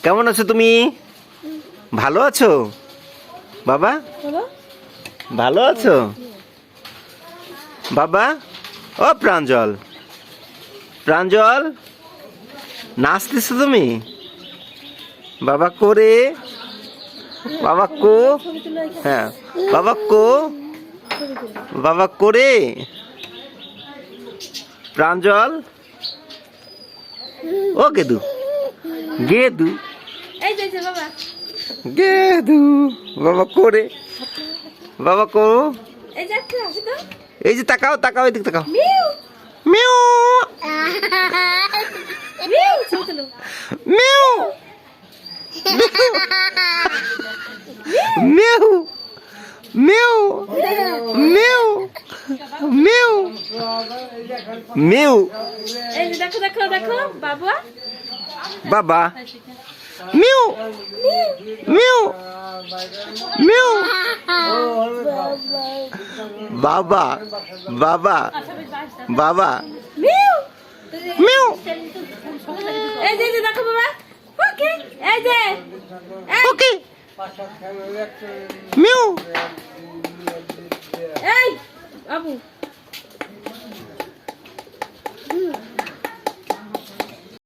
কেমন আছো তুমি? ভালো আছো বাবা? ভালো আছো বাবা? ও প্রাঞ্জল, প্রাঞ্জল নাচতেছো তুমি? বাবা করে, বাবা কো, হ্যাঁ বাবা কো, বাবা করে। প্রাঞ্জল ও গেদু, গেদু গেদু, বাবা করে, বাবা কো। এই যে তাকাও তাকাও, এদিকে তাকাও। Mu mu mu mu mu mu mu. দেখো দেখো দেখো বাবা, বাবা মিউ মিউ মিউ। বাবা বাবা বাবা মিউ মিউ। এই যে দেখো বাবা, ওকে এই যে ওকে মিউ। এই বাবু